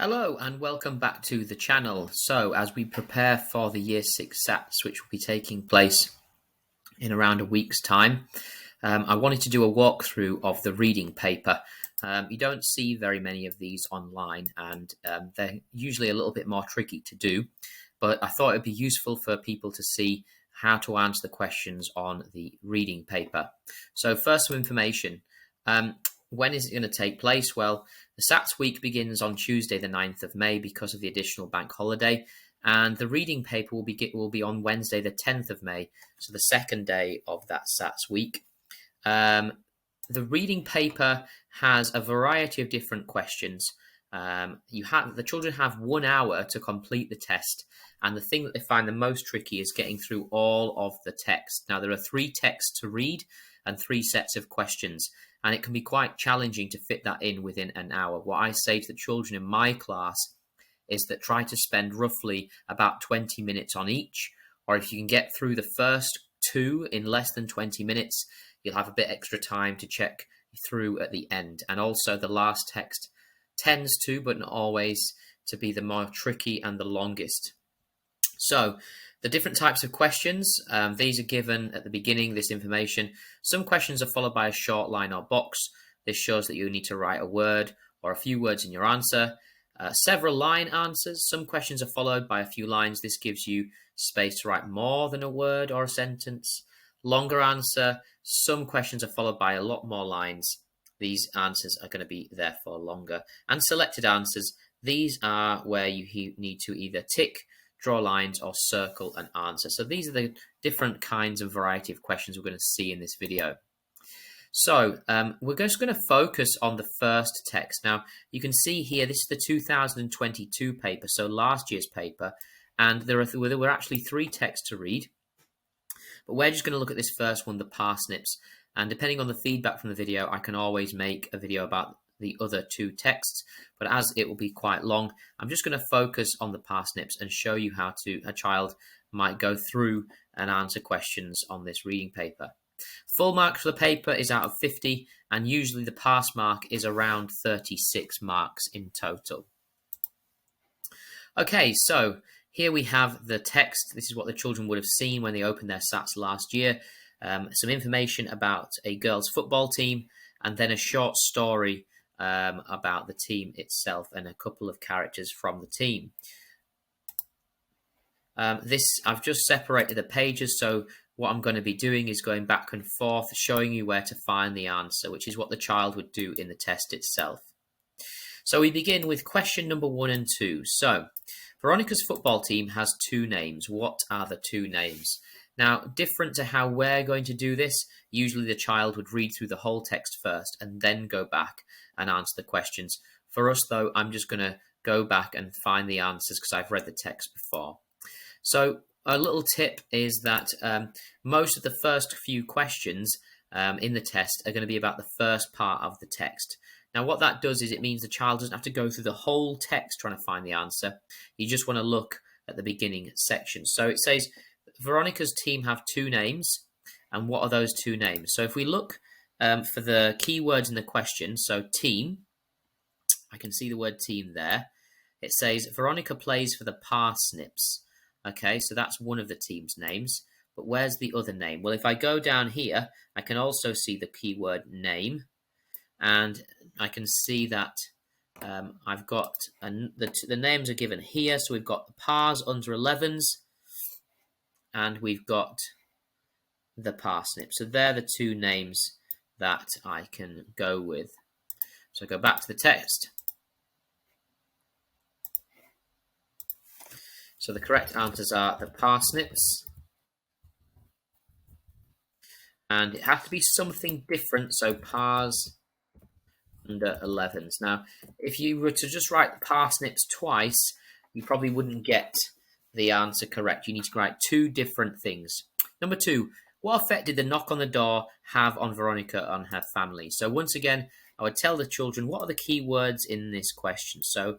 Hello and welcome back to the channel. So as we prepare for the Year 6 SATs, which will be taking place in around a week's time, I wanted to do a walkthrough of the reading paper. You don't see very many of these online, and they're usually a little bit more tricky to do, but I thought it'd be useful for people to see how to answer the questions on the reading paper. So first, some information. When is it going to take place? Well, the SATs week begins on Tuesday, the 9th of May, because of the additional bank holiday, and the reading paper will be on Wednesday, the 10th of May, so the second day of that SATs week. The reading paper has a variety of different questions. The children have 1 hour to complete the test, and the thing that they find the most tricky is getting through all of the text. Now, there are 3 texts to read and 3 sets of questions, and it can be quite challenging to fit that in within an hour. What I say to the children in my class is that try to spend roughly about 20 minutes on each, or if you can get through the first 2 in less than 20 minutes, you'll have a bit extra time to check through at the end. And also the last text tends to, but not always, to be the more tricky and the longest. So the different types of questions, these are given at the beginning, this information. Some questions are followed by a short line or box. This shows that you need to write a word or a few words in your answer. Several line answers. Some questions are followed by a few lines. This gives you space to write more than a word or a sentence. Longer answer. Some questions are followed by a lot more lines. These answers are going to be therefore longer. And selected answers. These are where you need to either tick, draw lines, or circle an answer. So these are the different kinds of variety of questions we're going to see in this video. So we're just going to focus on the first text. Now, you can see here, this is the 2022 paper, so last year's paper, and there were actually 3 texts to read. But we're just going to look at this first one, the parsnips. And depending on the feedback from the video, I can always make a video about the other 2 texts, but as it will be quite long, I'm just going to focus on the parsnips and show you how a child might go through and answer questions on this reading paper. Full marks for the paper is out of 50, and usually the pass mark is around 36 marks in total. Okay, so here we have the text. This is what the children would have seen when they opened their SATs last year. Some information about a girls' football team, and then a short story about the team itself and a couple of characters from the team. I've just separated the pages, so what I'm going to be doing is going back and forth, showing you where to find the answer, which is what the child would do in the test itself. So we begin with question number 1 and 2. So Veronica's football team has 2 names. What are the 2 names? Now, different to how we're going to do this, usually the child would read through the whole text first and then go back and answer the questions. For us, though, I'm just going to go back and find the answers because I've read the text before. So a little tip is that most of the first few questions in the test are going to be about the first part of the text. Now, what that does is it means the child doesn't have to go through the whole text trying to find the answer. You just want to look at the beginning section. So it says, Veronica's team have 2 names, and what are those 2 names? So if we look for the keywords in the question, so team, I can see the word team there. It says Veronica plays for the Parsnips. Okay, so that's one of the team's names, but where's the other name? Well, if I go down here, I can also see the keyword name, and I can see that I've got the names are given here. So we've got the Pars under 11s, and we've got the parsnip. So they're the 2 names that I can go with. So go back to the text. So the correct answers are the parsnips. And it has to be something different, so pars under 11s. Now, if you were to just write parsnips twice, you probably wouldn't get the answer correct. You need to write 2 different things. Number 2, what effect did the knock on the door have on Veronica and her family? So once again, I would tell the children, what are the key words in this question? So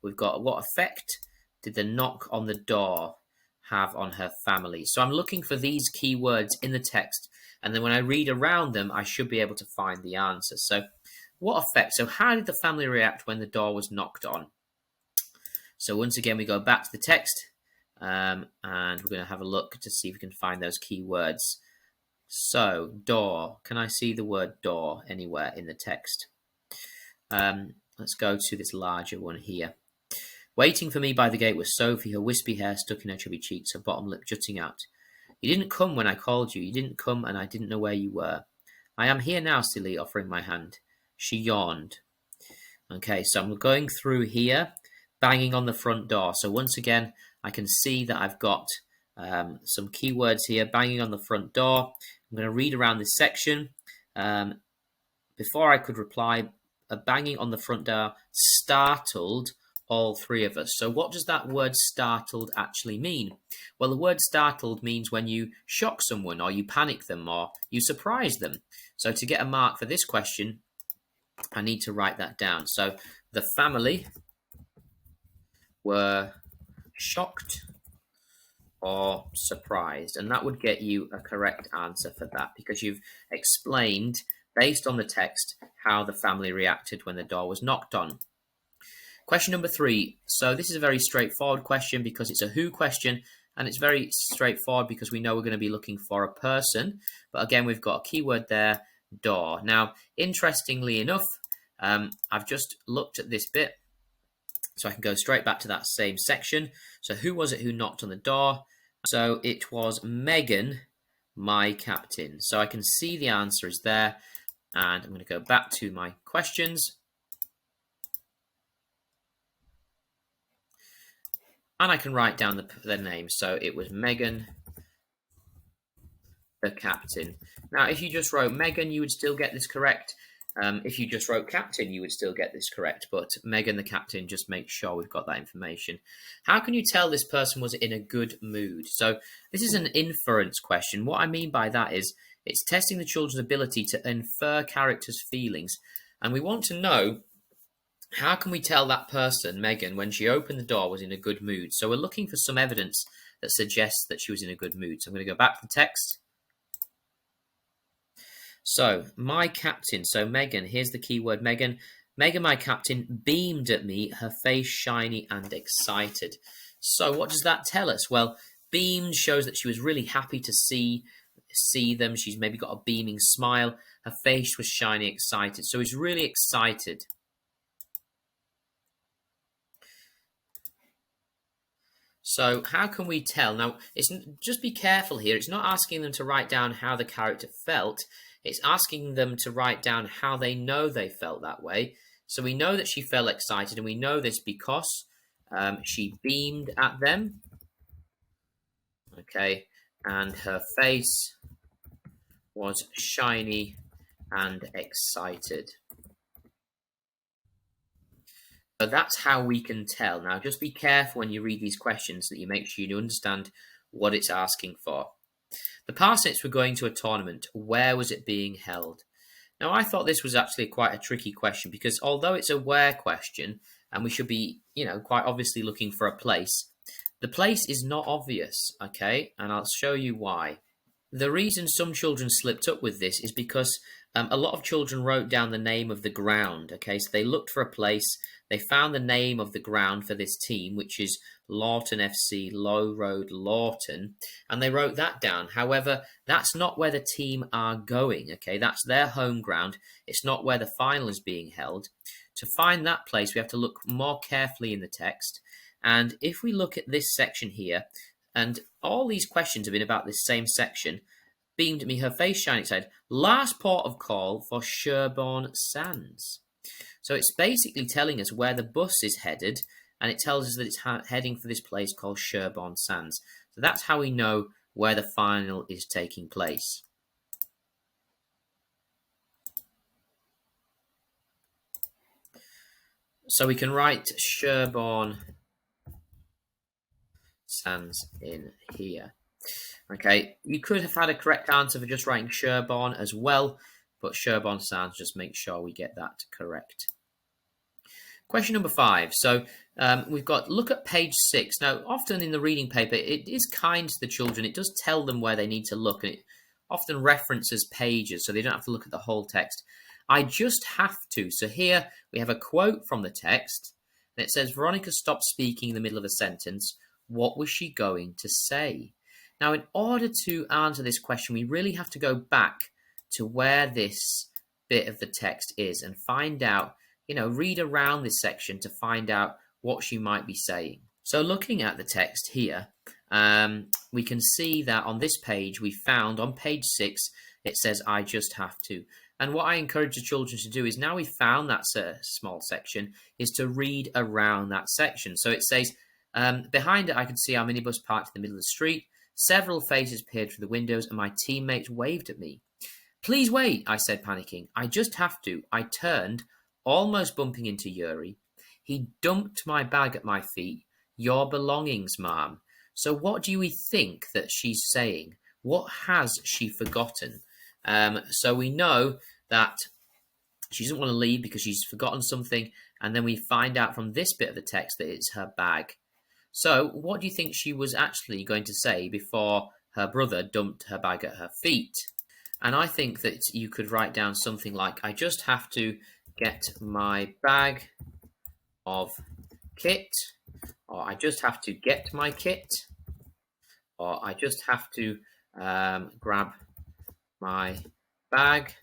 we've got, what effect did the knock on the door have on her family? So I'm looking for these key words in the text, and then when I read around them, I should be able to find the answer. So what effect? So how did the family react when the door was knocked on? So once again, we go back to the text, and we're going to have a look to see if we can find those key words. So, door. Can I see the word door anywhere in the text? Let's go to this larger one here. Waiting for me by the gate was Sophie, her wispy hair stuck in her chubby cheeks, her bottom lip jutting out. You didn't come when I called you. You didn't come, and I didn't know where you were. I am here now, silly, offering my hand. She yawned. Okay, so I'm going through here, banging on the front door. So once again, I can see that I've got some keywords here, banging on the front door. I'm going to read around this section. Before I could reply, a banging on the front door startled all three of us. So what does that word startled actually mean? Well, the word startled means when you shock someone or you panic them or you surprise them. So to get a mark for this question, I need to write that down. So the family were shocked or surprised, and that would get you a correct answer for that because you've explained based on the text how the family reacted when the door was knocked on. Question number 3. So this is a very straightforward question because it's a who question, and it's very straightforward because we know we're going to be looking for a person. But again, we've got a keyword there, door. Now, interestingly enough, I've just looked at this bit, so I can go straight back to that same section. So who was it who knocked on the door? So it was Megan, my captain. So I can see the answer is there, and I'm going to go back to my questions. And I can write down the name. So it was Megan, the captain. Now, if you just wrote Megan, you would still get this correct. If you just wrote captain, you would still get this correct. But Megan, the captain, just make sure we've got that information. How can you tell this person was in a good mood? So this is an inference question. What I mean by that is it's testing the children's ability to infer characters' feelings. And we want to know, how can we tell that person, Megan, when she opened the door was in a good mood? So we're looking for some evidence that suggests that she was in a good mood. So I'm going to go back to the text. So, my captain. So, Megan, here's the keyword Megan. Megan, my captain, beamed at me, her face shiny and excited. So, what does that tell us? Well, beamed shows that she was really happy to see them. She's maybe got a beaming smile. Her face was shiny, excited. So, he's really excited. So how can we tell? Now, just be careful here. It's not asking them to write down how the character felt. It's asking them to write down how they know they felt that way. So we know that she felt excited, and we know this because she beamed at them. Okay, and her face was shiny and excited. So that's how we can tell. Now, just be careful when you read these questions that you make sure you understand what it's asking for. The Parsnips were going to a tournament. Where was it being held? Now, I thought this was actually quite a tricky question because although it's a where question, and we should be, quite obviously looking for a place, the place is not obvious, okay? And I'll show you why. The reason some children slipped up with this is because a lot of children wrote down the name of the ground, okay? So they looked for a place, they found the name of the ground for this team, which is Lawton FC, Low Road, Lawton, and they wrote that down. However, that's not where the team are going, okay? That's their home ground. It's not where the final is being held. To find that place, we have to look more carefully in the text. And if we look at this section here, and all these questions have been about this same section, beamed at me, her face shining, said, last port of call for Sherborne Sands. So it's basically telling us where the bus is headed, and it tells us that it's heading for this place called Sherborne Sands. So that's how we know where the final is taking place. So we can write Sherborne Sands in here. Okay, you could have had a correct answer for just writing Sherborne as well, but Sherborne Sands, just make sure we get that correct. Question number 5. So we've got, look at page 6. Now, often in the reading paper, it is kind to the children. It does tell them where they need to look, and it often references pages, so they don't have to look at the whole text. I just have to. So here we have a quote from the text, And it says, Veronica stopped speaking in the middle of a sentence. What was she going to say? Now, in order to answer this question, we really have to go back to where this bit of the text is and find out, read around this section to find out what she might be saying. So looking at the text here, we can see that on this page, we found on page 6, it says, I just have to. And what I encourage the children to do is, now we've found that small section, is to read around that section. So it says, behind it, I could see our minibus parked in the middle of the street. Several faces peered through the windows and my teammates waved at me. Please wait, I said, panicking. I just have to. I turned, almost bumping into Yuri. He dumped my bag at my feet. Your belongings, ma'am. So what do we think that she's saying? What has she forgotten? So we know that she doesn't want to leave because she's forgotten something. And then we find out from this bit of the text that it's her bag. So what do you think she was actually going to say before her brother dumped her bag at her feet? And I think that you could write down something like, I just have to get my bag of kit, or I just have to get my kit, or I just have to grab my bag.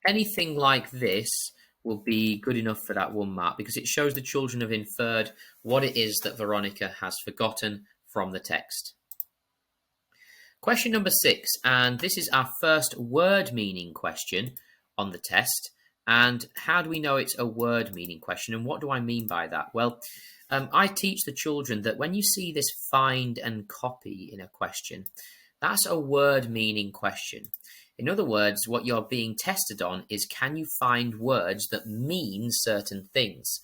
Anything like this will be good enough for that 1 mark, because it shows the children have inferred what it is that Veronica has forgotten from the text. Question number 6, and this is our first word meaning question on the test. And how do we know it's a word meaning question, and what do I mean by that? Well, I teach the children that when you see this find and copy in a question, that's a word meaning question. In other words, what you're being tested on is, can you find words that mean certain things?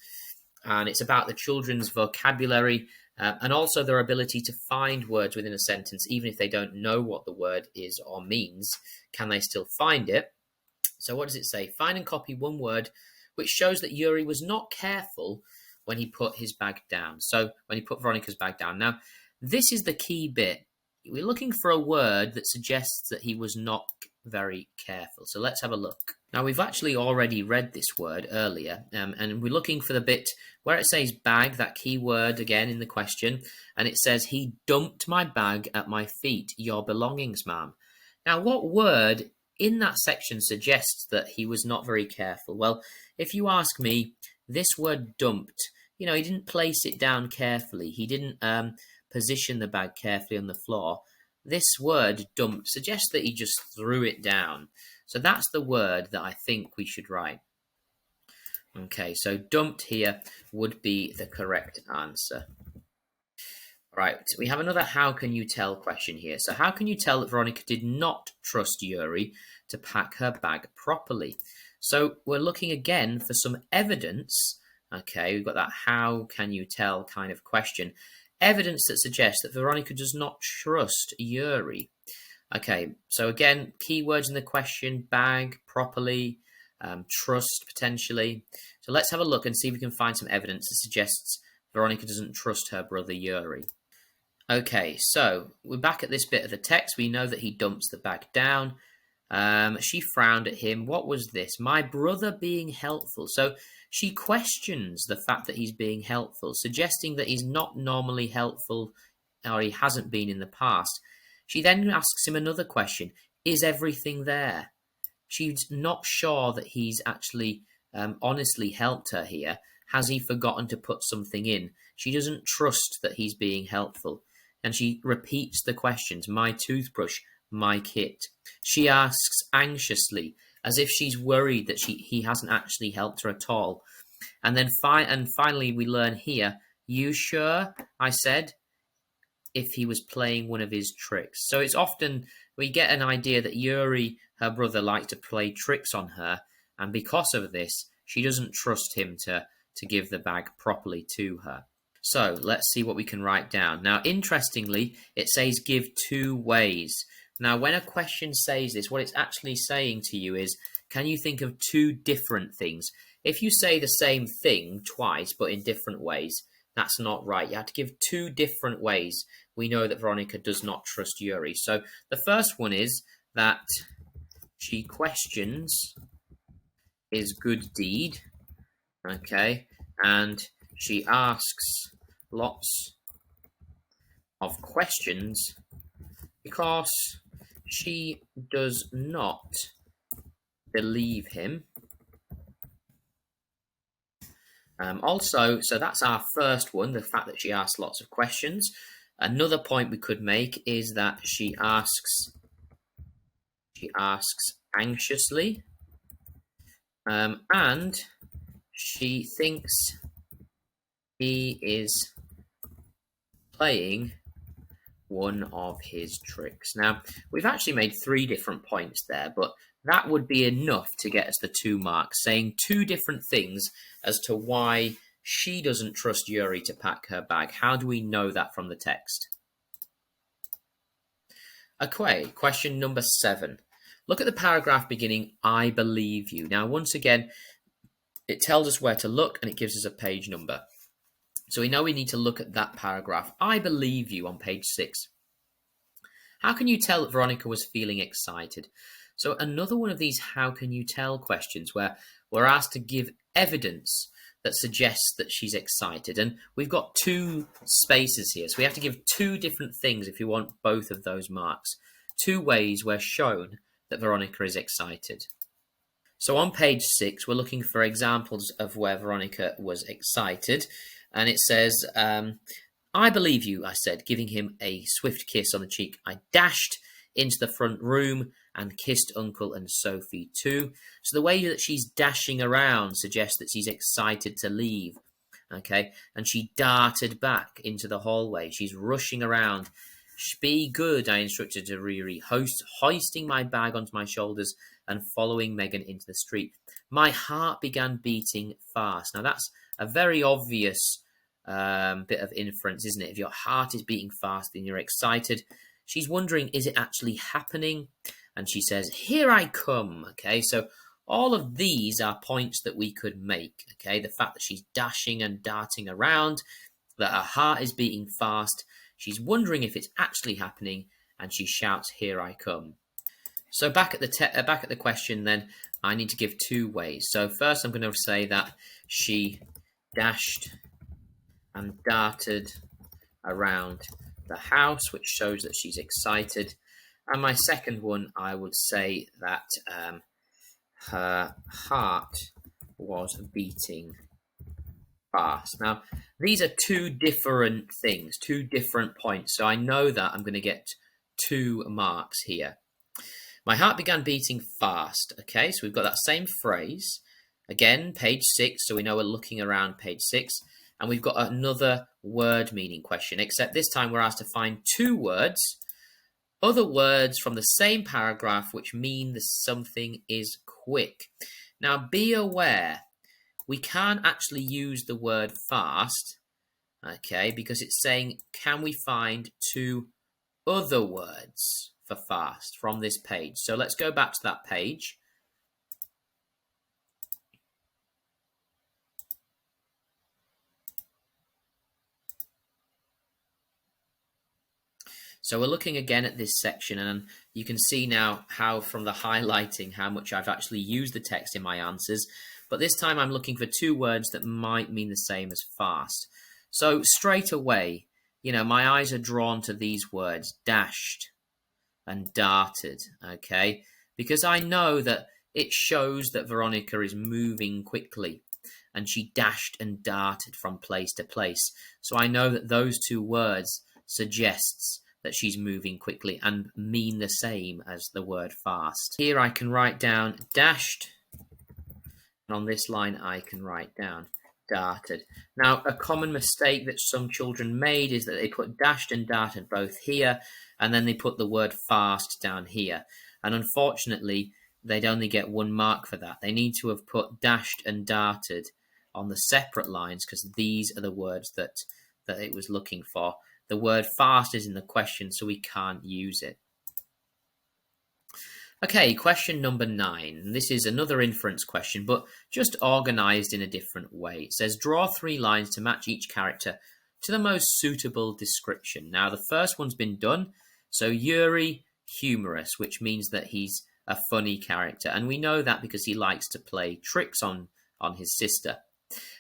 And it's about the children's vocabulary and also their ability to find words within a sentence, even if they don't know what the word is or means. Can they still find it? So what does it say? Find and copy one word which shows that Yuri was not careful when he put his bag down. So when he put Veronica's bag down. Now, this is the key bit. We're looking for a word that suggests that he was not very careful. So let's have a look. Now, we've actually already read this word earlier, and we're looking for the bit where it says bag, that key word again in the question, and it says, he dumped my bag at my feet. Your belongings, ma'am. Now, what word in that section suggests that he was not very careful? Well, if you ask me, this word dumped, he didn't place it down carefully. He didn't position the bag carefully on the floor. This word dumped suggests that he just threw it down. So that's the word that I think we should write. Okay, so dumped here would be the correct answer. Right, we have another how can you tell question here. So how can you tell that Veronica did not trust Yuri to pack her bag properly? So we're looking again for some evidence. Okay, we've got that how can you tell kind of question. Evidence that suggests that Veronica does not trust Yuri. Okay, so again, keywords in the question, bag, properly, trust, potentially. So let's have a look and see if we can find some evidence that suggests Veronica doesn't trust her brother Yuri. Okay, so we're back at this bit of the text. We know that he dumps the bag down. She frowned at him. What was this? My brother being helpful. So she questions the fact that he's being helpful, suggesting that he's not normally helpful, or he hasn't been in the past. She then asks him another question. Is everything there? She's not sure that he's actually honestly helped her here. Has he forgotten to put something in? She doesn't trust that he's being helpful. And she repeats the questions. My toothbrush, my kit. She asks anxiously, as if she's worried that he hasn't actually helped her at all. And then finally we learn here, you sure? I said, if he was playing one of his tricks. So it's often, we get an idea that Yuri, her brother, likes to play tricks on her. And because of this, she doesn't trust him to give the bag properly to her. So let's see what we can write down. Now, interestingly, it says give 2 ways. Now, when a question says this, what it's actually saying to you is, can you think of 2 different things? If you say the same thing twice, but in different ways, that's not right. You have to give 2 different ways. We know that Veronica does not trust Yuri. So the first one is that she questions his good deed. Okay. And she asks lots of questions because she does not believe him. So that's our first one, the fact that she asks lots of questions. Another point we could make is that she asks anxiously, and she thinks he is playing one of his tricks. Now, we've actually made 3 different points there, but that would be enough to get us the 2 marks, saying 2 different things as to why she doesn't trust Yuri to pack her bag. How do we know that from the text? Okay, question number 7. Look at the paragraph beginning, I believe you. Now, once again, it tells us where to look and it gives us a page number. So we know we need to look at that paragraph. I believe you on page 6. How can you tell that Veronica was feeling excited? So another one of these how can you tell questions where we're asked to give evidence that suggests that she's excited. And we've got 2 spaces here. So we have to give 2 different things if you want both of those marks. 2 ways we're shown that Veronica is excited. So on page 6, we're looking for examples of where Veronica was excited. And it says, I believe you, I said, giving him a swift kiss on the cheek. I dashed into the front room and kissed Uncle and Sophie too. So the way that she's dashing around suggests that she's excited to leave. Okay, and she darted back into the hallway. She's rushing around. Be good, I instructed to Riri, hoisting my bag onto my shoulders and following Megan into the street. My heart began beating fast. Now that's a very obvious bit of inference, isn't it? If your heart is beating fast and you're excited, she's wondering, is it actually happening? And she says, here I come. Okay, so all of these are points that we could make. Okay, the fact that she's dashing and darting around, that her heart is beating fast, she's wondering if it's actually happening, and she shouts, here I come. So back at the question then, I need to give 2 ways. So first I'm going to say that she dashed and darted around the house, which shows that she's excited. And my second one, I would say that her heart was beating fast. Now, these are 2 different things, 2 different points. So I know that I'm going to get 2 marks here. My heart began beating fast. Okay, so we've got that same phrase. Again, page 6, so we know we're looking around page 6. And we've got another word meaning question, except this time we're asked to find 2 words, other words from the same paragraph which mean that something is quick. Now be aware, we can't actually use the word fast, okay, because it's saying, can we find 2 other words for fast from this page? So let's go back to that page. So we're looking again at this section, and you can see now how from the highlighting how much I've actually used the text in my answers. But this time I'm looking for 2 words that might mean the same as fast. So straight away, you know, my eyes are drawn to these words, dashed and darted, okay? Because I know that it shows that Veronica is moving quickly, and she dashed and darted from place to place. So I know that those 2 words suggests that she's moving quickly and mean the same as the word fast. Here I can write down dashed, and on this line I can write down darted. Now, a common mistake that some children made is that they put dashed and darted both here, and then they put the word fast down here. And unfortunately, they'd only get 1 mark for that. They need to have put dashed and darted on the separate lines, because these are the words that it was looking for. The word fast is in the question, so we can't use it. Okay, question number 9. This is another inference question, but just organised in a different way. It says, draw 3 lines to match each character to the most suitable description. Now, the first one's been done. So Yuri, humorous, which means that he's a funny character. And we know that because he likes to play tricks on his sister.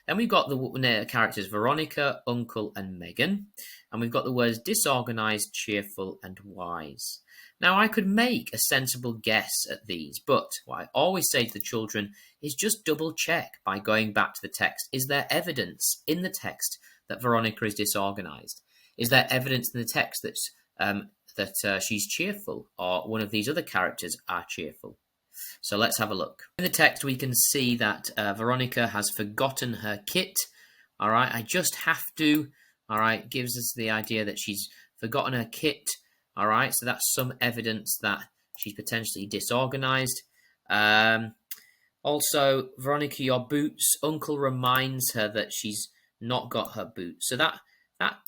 Then we've got the characters Veronica, Uncle, and Megan. And we've got the words disorganized, cheerful, and wise. Now, I could make a sensible guess at these, but what I always say to the children is just double check by going back to the text. Is there evidence in the text that Veronica is disorganized? Is there evidence in the text that she's cheerful, or one of these other characters are cheerful? So let's have a look. In the text, we can see that Veronica has forgotten her kit. All right, I just have to. All right, gives us the idea that she's forgotten her kit. All right, so that's some evidence that she's potentially disorganized. Also, Veronica, your boots. Uncle reminds her that she's not got her boots. So that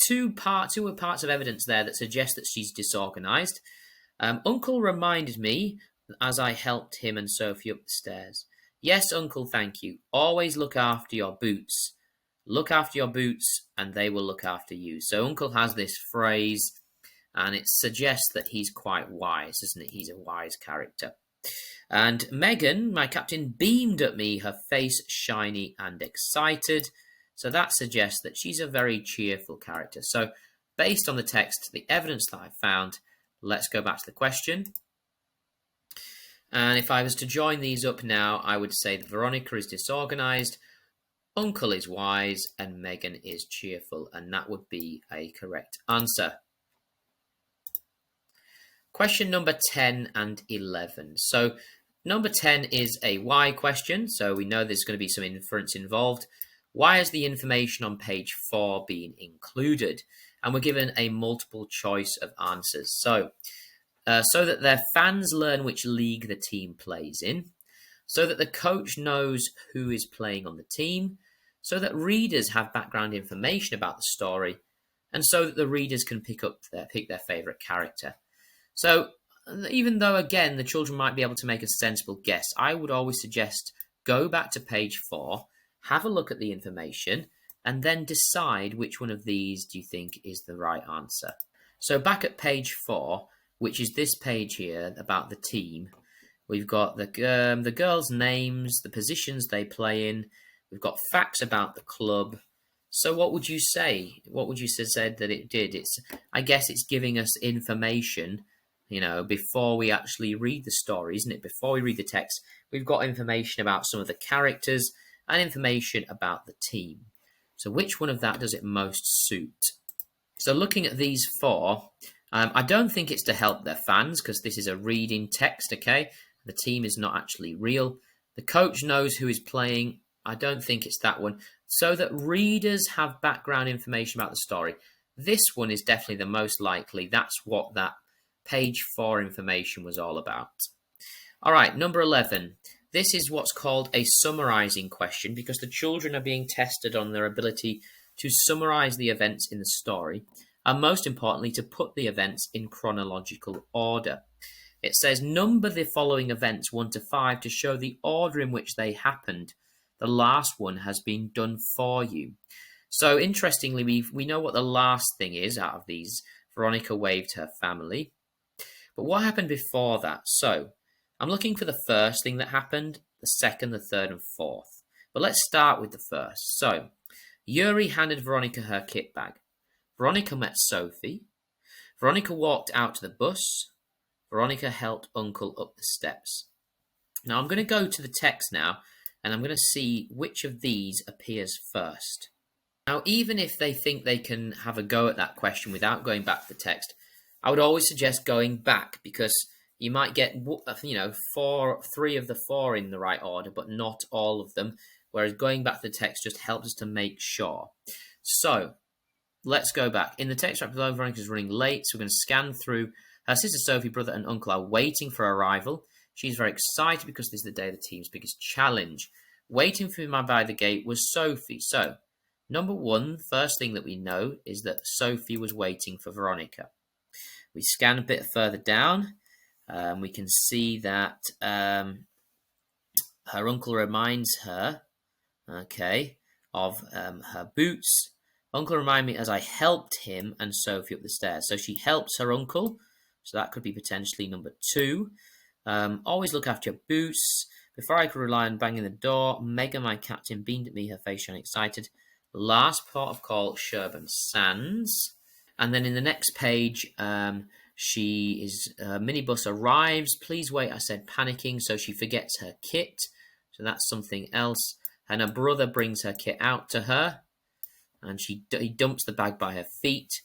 two parts of evidence there that suggest that she's disorganized. Uncle reminded me as I helped him and Sophie up the stairs. Yes, Uncle, thank you. Always look after your boots. Look after your boots and they will look after you. So Uncle has this phrase and it suggests that he's quite wise, doesn't it? He's a wise character. And Megan, my captain, beamed at me, her face shiny and excited. So that suggests that she's a very cheerful character. So based on the text, the evidence that I found, let's go back to the question. And if I was to join these up now, I would say that Veronica is disorganized, Uncle is wise, and Megan is cheerful. And that would be a correct answer. Question number 10 and 11. So number 10 is a why question. So we know there's going to be some inference involved. Why has the information on page 4 been included? And we're given a multiple choice of answers. So that their fans learn which league the team plays in, so that the coach knows who is playing on the team, so that readers have background information about the story, and so that the readers can pick their favourite character. So even though, again, the children might be able to make a sensible guess, I would always suggest go back to page 4, have a look at the information, and then decide which one of these do you think is the right answer. So back at page 4, which is this page here about the team, we've got the girls' names, the positions they play in. We've got facts about the club. So what would you say? What would you say that it did? I guess it's giving us information, before we actually read the story, isn't it? Before we read the text, we've got information about some of the characters and information about the team. So which one of that does it most suit? So looking at these 4, I don't think it's to help their fans because this is a reading text, okay? The team is not actually real. The coach knows who is playing. I don't think it's that one. So that readers have background information about the story. This one is definitely the most likely. That's what that page 4 information was all about. All right, number 11. This is what's called a summarizing question because the children are being tested on their ability to summarize the events in the story, and most importantly, to put the events in chronological order. It says, number the following events 1 to 5 to show the order in which they happened. The last one has been done for you. So interestingly, we know what the last thing is out of these. Veronica waved her family. But what happened before that? So I'm looking for the first thing that happened, the second, the third, and fourth. But let's start with the first. So Yuri handed Veronica her kit bag. Veronica met Sophie. Veronica walked out to the bus. Veronica helped Uncle up the steps. Now I'm going to go to the text now, and I'm going to see which of these appears first. Now, even if they think they can have a go at that question without going back to the text, I would always suggest going back because you might get, 3 of the 4 in the right order, but not all of them. Whereas going back to the text just helps us to make sure. So let's go back. In the text right below, Veronica is running late, so we're going to scan through. Her sister Sophie, brother, and uncle are waiting for arrival. She's very excited because this is the day of the team's biggest challenge. Waiting for him by the gate was Sophie. So, number 1, first thing that we know is that Sophie was waiting for Veronica. We scan a bit further down. We can see that her uncle reminds her, of her boots. Uncle reminded me as I helped him and Sophie up the stairs. So she helps her uncle. So that could be potentially number 2. Always look after your boots. Before I could rely on banging the door, Megan, my captain, beamed at me, her face shone excited. Last port of call, Sherburne Sands. And then in the next page, minibus arrives. Please wait, I said, panicking. So she forgets her kit. So that's something else. And her brother brings her kit out to her. And he dumps the bag by her feet.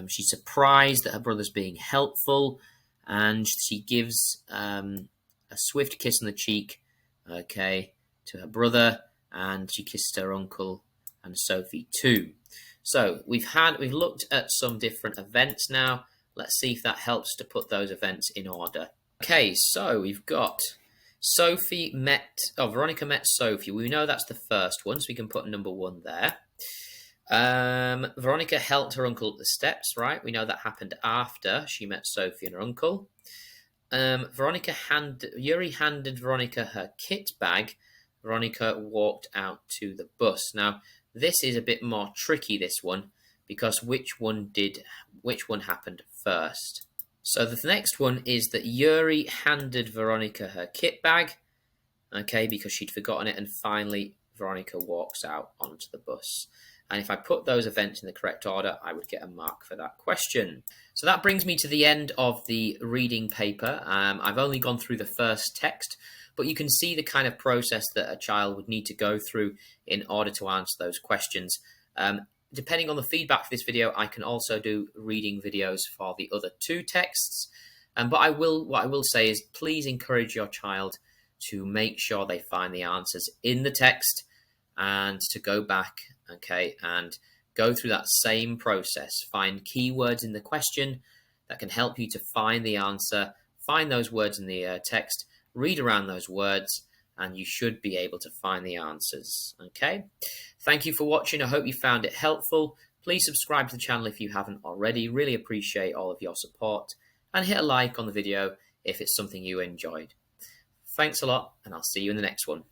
She's surprised that her brother's being helpful. And she gives a swift kiss on the cheek, okay, to her brother. And she kissed her uncle and Sophie too. So we've looked at some different events now. Let's see if that helps to put those events in order. Okay, so we've got Veronica met Sophie. We know that's the first one, so we can put number 1 there. Veronica helped her uncle up the steps, right? We know that happened after she met Sophie and her uncle. Yuri handed Veronica her kit bag. Veronica walked out to the bus. Now, this is a bit more tricky, this one, because which one happened first? So the next one is that Yuri handed Veronica her kit bag, okay, because she'd forgotten it, and finally Veronica walks out onto the bus. And if I put those events in the correct order, I would get a mark for that question. So that brings me to the end of the reading paper. I've only gone through the first text, but you can see the kind of process that a child would need to go through in order to answer those questions. Depending on the feedback for this video, I can also do reading videos for the other 2 texts. But what I will say is, please encourage your child to make sure they find the answers in the text and to go back, okay, and go through that same process. Find keywords in the question that can help you to find the answer, find those words in the text, read around those words, and you should be able to find the answers, okay? Thank you for watching. I hope you found it helpful. Please subscribe to the channel if you haven't already. Really appreciate all of your support. And hit a like on the video if it's something you enjoyed. Thanks a lot, and I'll see you in the next one.